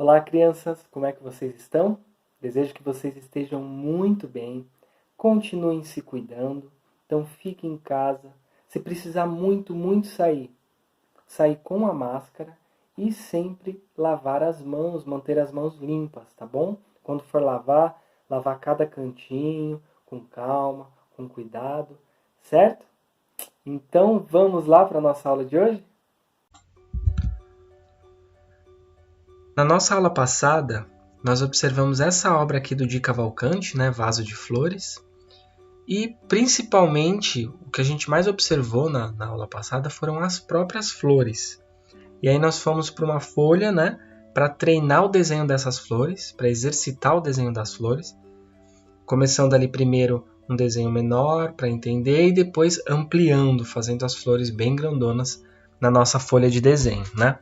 Olá, crianças, como é que vocês estão? Desejo que vocês estejam muito bem, continuem se cuidando, então fiquem em casa. Se precisar muito sair com a máscara e sempre lavar as mãos, manter as mãos limpas, tá bom? Quando for lavar cada cantinho, com calma, com cuidado, certo? Então vamos lá para a nossa aula de hoje? Na nossa aula passada, nós observamos essa obra aqui do Di Cavalcanti, né, Vaso de Flores, e principalmente o que a gente mais observou na aula passada foram as próprias flores. E aí nós fomos para uma folha, né, para treinar o desenho dessas flores, para exercitar o desenho das flores, começando ali primeiro um desenho menor para entender e depois ampliando, fazendo as flores bem grandonas na nossa folha de desenho, né?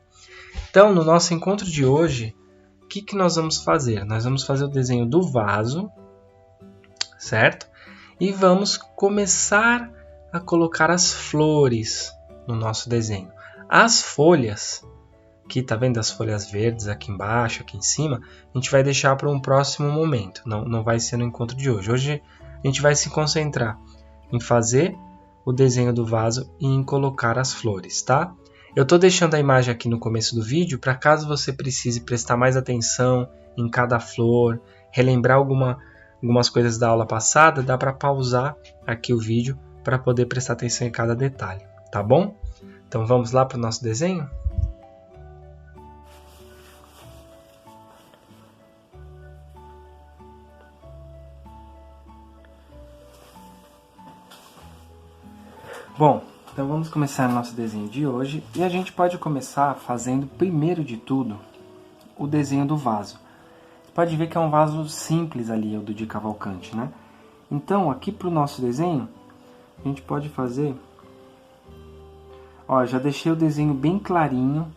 Então, no nosso encontro de hoje, o que nós vamos fazer? Nós vamos fazer o desenho do vaso, certo? E vamos começar a colocar as flores no nosso desenho. As folhas, aqui tá vendo as folhas verdes aqui embaixo, aqui em cima, a gente vai deixar para um próximo momento, não vai ser no encontro de hoje. Hoje a gente vai se concentrar em fazer o desenho do vaso e em colocar as flores, tá? Eu estou deixando a imagem aqui no começo do vídeo para caso você precise prestar mais atenção em cada flor, relembrar algumas coisas da aula passada, dá para pausar aqui o vídeo para poder prestar atenção em cada detalhe, tá bom? Então vamos lá para o nosso desenho? Bom, então vamos começar o nosso desenho de hoje e a gente pode começar fazendo, primeiro de tudo, o desenho do vaso. Você pode ver que é um vaso simples ali, o do Di Cavalcanti, né? Então, aqui para o nosso desenho, a gente pode fazer... Ó, já deixei o desenho bem clarinho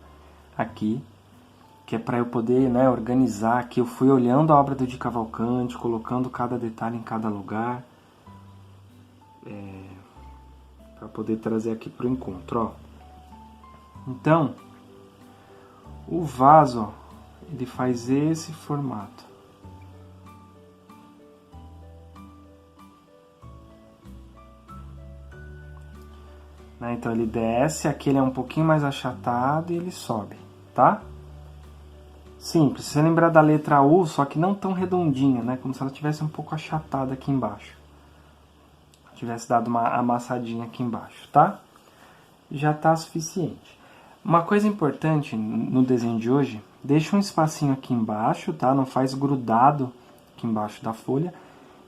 aqui, que é para eu poder, né, organizar aqui. Eu fui olhando a obra do Di Cavalcanti, colocando cada detalhe em cada lugar. Para poder trazer aqui para o encontro, ó. Então, o vaso, ó, ele faz esse formato. Né? Então ele desce, aqui ele é um pouquinho mais achatado e ele sobe, tá? Simples, se você lembrar da letra U, só que não tão redondinha, né? Como se ela tivesse um pouco achatada aqui embaixo. Tivesse dado uma amassadinha aqui embaixo, tá? Já tá suficiente. Uma coisa importante no desenho de hoje, deixa um espacinho aqui embaixo, tá? Não faz grudado aqui embaixo da folha.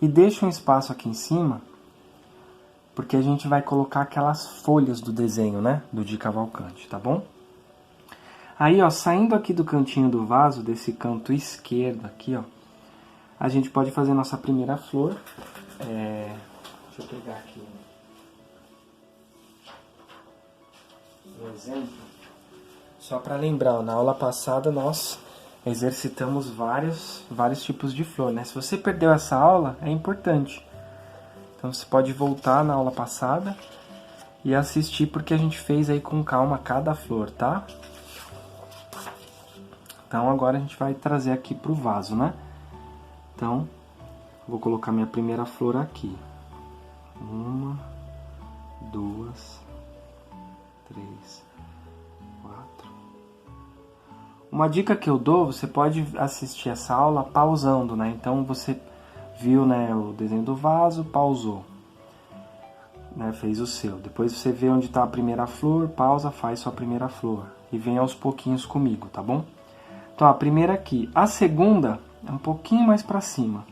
E deixa um espaço aqui em cima, porque a gente vai colocar aquelas folhas do desenho, né? Do Di Cavalcanti, tá bom? Aí, ó, saindo aqui do cantinho do vaso, desse canto esquerdo aqui, ó, a gente pode fazer nossa primeira flor. Deixa eu pegar aqui um exemplo. Só para lembrar, ó, na aula passada nós exercitamos vários tipos de flor, né? Se você perdeu essa aula, é importante. Então você pode voltar na aula passada e assistir, porque a gente fez aí com calma cada flor, tá? Então agora a gente vai trazer aqui pro vaso, né? Então, vou colocar minha primeira flor aqui. 1, 2, 3, 4. Uma dica que eu dou, você pode assistir essa aula pausando, né? Então você viu, né, o desenho do vaso, pausou, né, fez o seu. Depois você vê onde está a primeira flor, pausa, faz sua primeira flor. E vem aos pouquinhos comigo, tá bom? Então a primeira aqui. A segunda é um pouquinho mais para cima.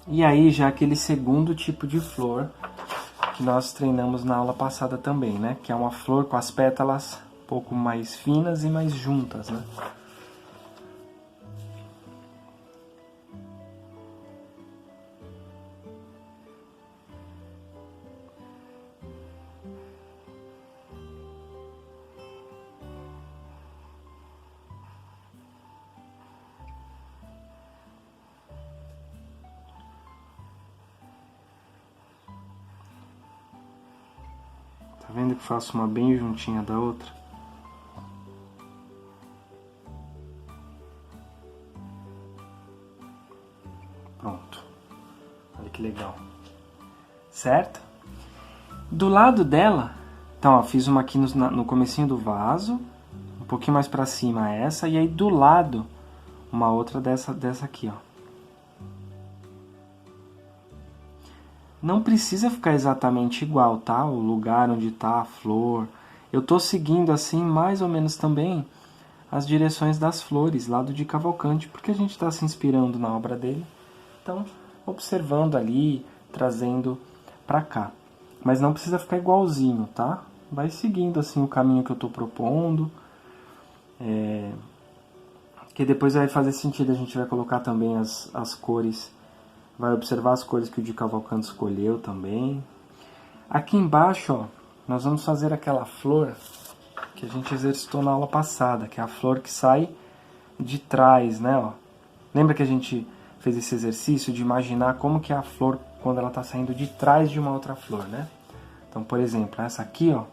E aí já aquele segundo tipo de flor que nós treinamos na aula passada também, né? Que é uma flor com as pétalas um pouco mais finas e mais juntas, né? Tá vendo que faço uma bem juntinha da outra? que legal. Certo? Do lado dela, então, ó, fiz uma aqui no comecinho do vaso, um pouquinho mais pra cima essa, e aí do lado, uma outra dessa aqui, ó. Não precisa ficar exatamente igual, tá? O lugar onde tá a flor. Eu tô seguindo assim, mais ou menos também, as direções das flores lá do Di Cavalcanti, porque a gente está se inspirando na obra dele. Então, observando ali, trazendo para cá. Mas não precisa ficar igualzinho, tá? Vai seguindo assim o caminho que eu estou propondo. Que depois vai fazer sentido, a gente vai colocar também as cores. Vai observar as cores que o Di Cavalcanti escolheu também. Aqui embaixo, ó, nós vamos fazer aquela flor que a gente exercitou na aula passada, que é a flor que sai de trás, né? Ó. Lembra que a gente fez esse exercício de imaginar como que é a flor quando ela está saindo de trás de uma outra flor, né? Então, por exemplo, essa aqui, ó,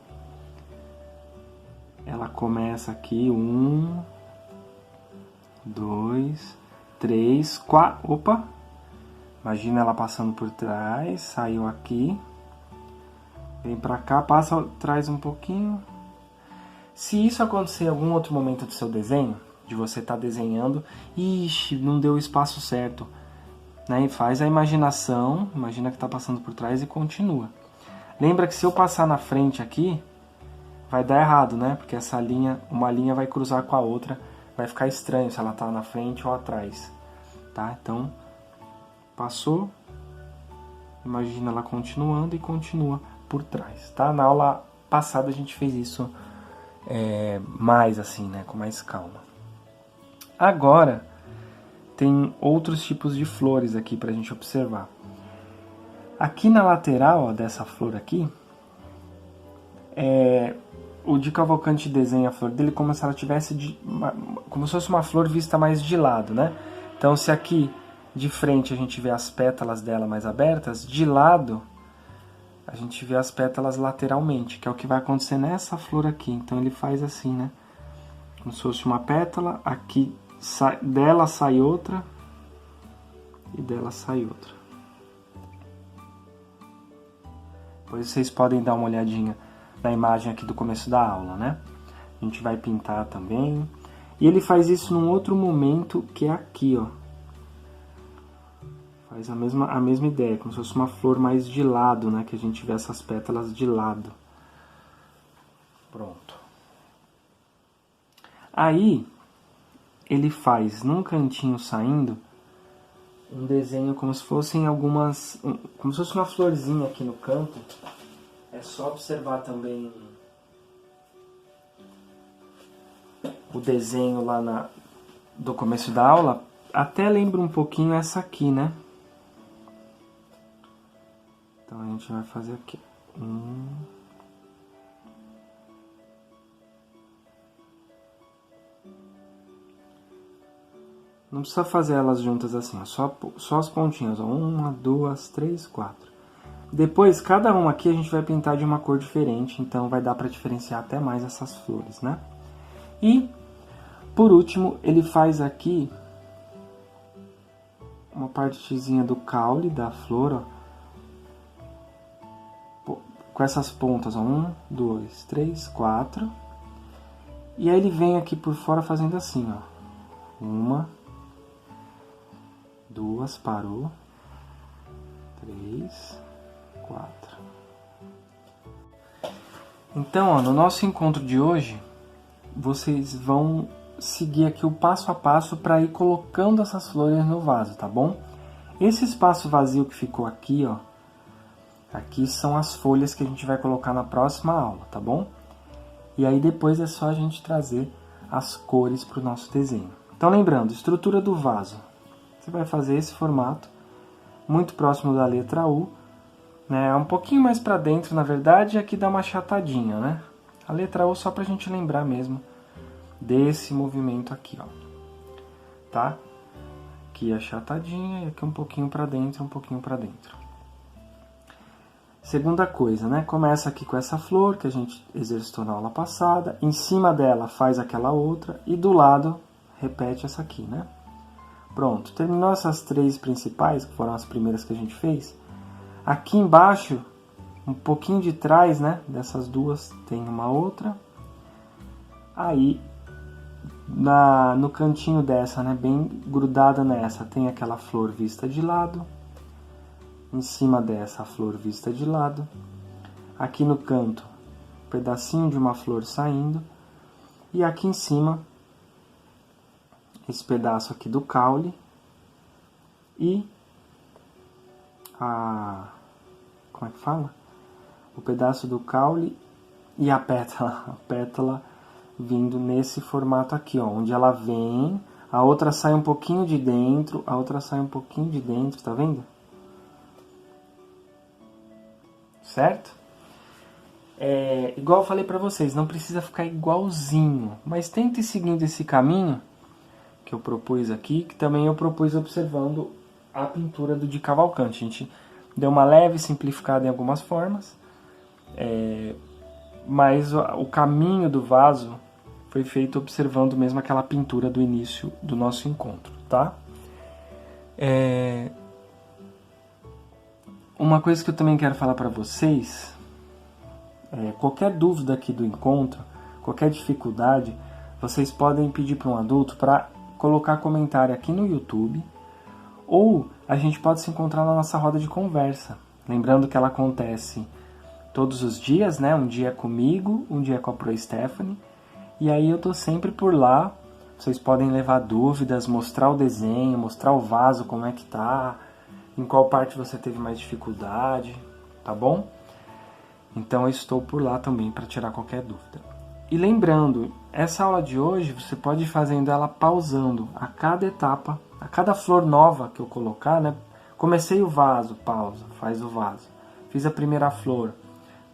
ela começa aqui, 1, 2, 3, 4, opa! Imagina ela passando por trás, saiu aqui, vem pra cá, passa, traz um pouquinho. Se isso acontecer em algum outro momento do seu desenho, de você estar desenhando, ixi, não deu o espaço certo, né? E faz a imaginação, imagina que está passando por trás e continua. Lembra que se eu passar na frente aqui, vai dar errado, né? Porque essa linha, uma linha vai cruzar com a outra, vai ficar estranho se ela está na frente ou atrás, tá? Então, passou, imagina ela continuando e continua por trás, tá? Na aula passada a gente fez isso mais assim, né? Com mais calma. Agora, tem outros tipos de flores aqui pra gente observar. Aqui na lateral, ó, dessa flor aqui, o Di Cavalcanti desenha a flor dele como se ela tivesse como se fosse uma flor vista mais de lado, né? Então, se aqui de frente a gente vê as pétalas dela mais abertas, de lado a gente vê as pétalas lateralmente, que é o que vai acontecer nessa flor aqui. Então ele faz assim, né? Como se fosse uma pétala, aqui dela sai outra e dela sai outra. Depois vocês podem dar uma olhadinha na imagem aqui do começo da aula, né? A gente vai pintar também. E ele faz isso num outro momento, que é aqui, ó. Faz a mesma ideia, como se fosse uma flor mais de lado, né? Que a gente vê essas pétalas de lado. Pronto. Aí, ele faz, num cantinho saindo, um desenho como se fossem como se fosse uma florzinha aqui no canto. É só observar também o desenho lá do começo da aula. Até lembra um pouquinho essa aqui, né? Então a gente vai fazer aqui. Não precisa fazer elas juntas assim, ó. Só as pontinhas, ó. 1, 2, 3, 4. Depois, cada uma aqui a gente vai pintar de uma cor diferente, então vai dar para diferenciar até mais essas flores, né? E, por último, ele faz aqui uma partezinha do caule da flor, ó. Com essas pontas, ó, 1, 2, 3, 4. E aí ele vem aqui por fora fazendo assim, ó. 1, 2, parou. 3, 4. Então, ó, no nosso encontro de hoje, vocês vão seguir aqui o passo a passo para ir colocando essas flores no vaso, tá bom? Esse espaço vazio que ficou aqui, ó, aqui são as folhas que a gente vai colocar na próxima aula, tá bom? E aí depois é só a gente trazer as cores para o nosso desenho. Então lembrando, estrutura do vaso. Você vai fazer esse formato, muito próximo da letra U, né? Um pouquinho mais para dentro, na verdade, e aqui dá uma achatadinha, né? A letra U só para a gente lembrar mesmo desse movimento aqui, ó. Tá? Aqui achatadinha e aqui um pouquinho para dentro, um pouquinho para dentro. Segunda coisa, né? Começa aqui com essa flor que a gente exercitou na aula passada. Em cima dela faz aquela outra e do lado repete essa aqui, né? Pronto, terminou essas 3 principais, que foram as primeiras que a gente fez. Aqui embaixo, um pouquinho de trás, né, dessas 2, tem uma outra. Aí, no cantinho dessa, né, bem grudada nessa, tem aquela flor vista de lado. Em cima dessa, a flor vista de lado. Aqui no canto, um pedacinho de uma flor saindo. E aqui em cima, esse pedaço aqui do caule. E como é que fala? O pedaço do caule e a pétala vindo nesse formato aqui, ó, onde ela vem, a outra sai um pouquinho de dentro, a outra sai um pouquinho de dentro, tá vendo? Certo? Igual eu falei pra vocês, não precisa ficar igualzinho, mas tente seguindo esse caminho que eu propus aqui, que também eu propus observando a pintura do Di Cavalcanti. A gente deu uma leve simplificada em algumas formas, mas o caminho do vaso foi feito observando mesmo aquela pintura do início do nosso encontro, tá? Uma coisa que eu também quero falar para vocês, qualquer dúvida aqui do encontro, qualquer dificuldade, vocês podem pedir para um adulto para colocar comentário aqui no YouTube, ou a gente pode se encontrar na nossa roda de conversa. Lembrando que ela acontece todos os dias, né? Um dia comigo, um dia com a Pro Stephanie. E aí eu tô sempre por lá. Vocês podem levar dúvidas, mostrar o desenho, mostrar o vaso, como é que tá, em qual parte você teve mais dificuldade, tá bom? Então eu estou por lá também para tirar qualquer dúvida. E lembrando, essa aula de hoje você pode ir fazendo ela pausando a cada etapa, a cada flor nova que eu colocar, né? Comecei o vaso, pausa, faz o vaso. Fiz a primeira flor,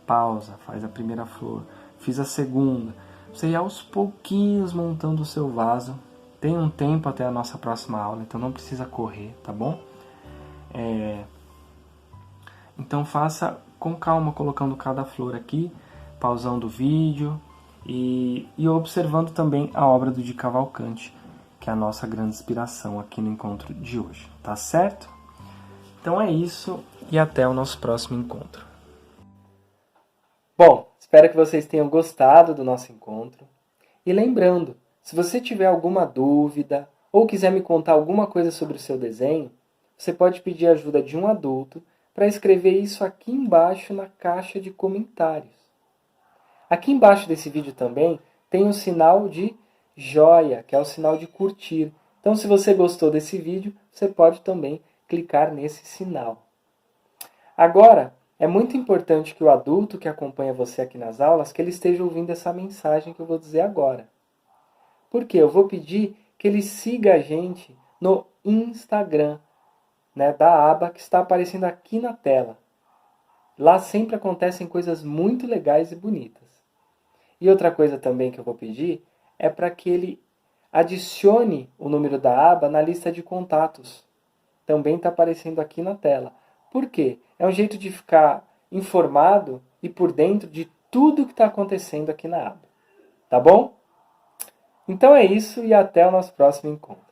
pausa, faz a primeira flor. Fiz a segunda. Você ir aos pouquinhos montando o seu vaso. Tem um tempo até a nossa próxima aula, então não precisa correr, tá bom? Então faça com calma, colocando cada flor aqui, pausando o vídeo e observando também a obra do Di Cavalcanti, que é a nossa grande inspiração aqui no encontro de hoje, tá certo? Então é isso e até o nosso próximo encontro. Bom, espero que vocês tenham gostado do nosso encontro. E lembrando, se você tiver alguma dúvida ou quiser me contar alguma coisa sobre o seu desenho, você pode pedir a ajuda de um adulto para escrever isso aqui embaixo na caixa de comentários. Aqui embaixo desse vídeo também tem um sinal de joia, que é o sinal de curtir. Então, se você gostou desse vídeo, você pode também clicar nesse sinal. Agora, é muito importante que o adulto que acompanha você aqui nas aulas, que ele esteja ouvindo essa mensagem que eu vou dizer agora. Por quê? Eu vou pedir que ele siga a gente no Instagram, né, da aba que está aparecendo aqui na tela. Lá sempre acontecem coisas muito legais e bonitas. E outra coisa também que eu vou pedir é para que ele adicione o número da aba na lista de contatos. Também está aparecendo aqui na tela. Por quê? É um jeito de ficar informado e por dentro de tudo que está acontecendo aqui na aba. Tá bom? Então é isso e até o nosso próximo encontro.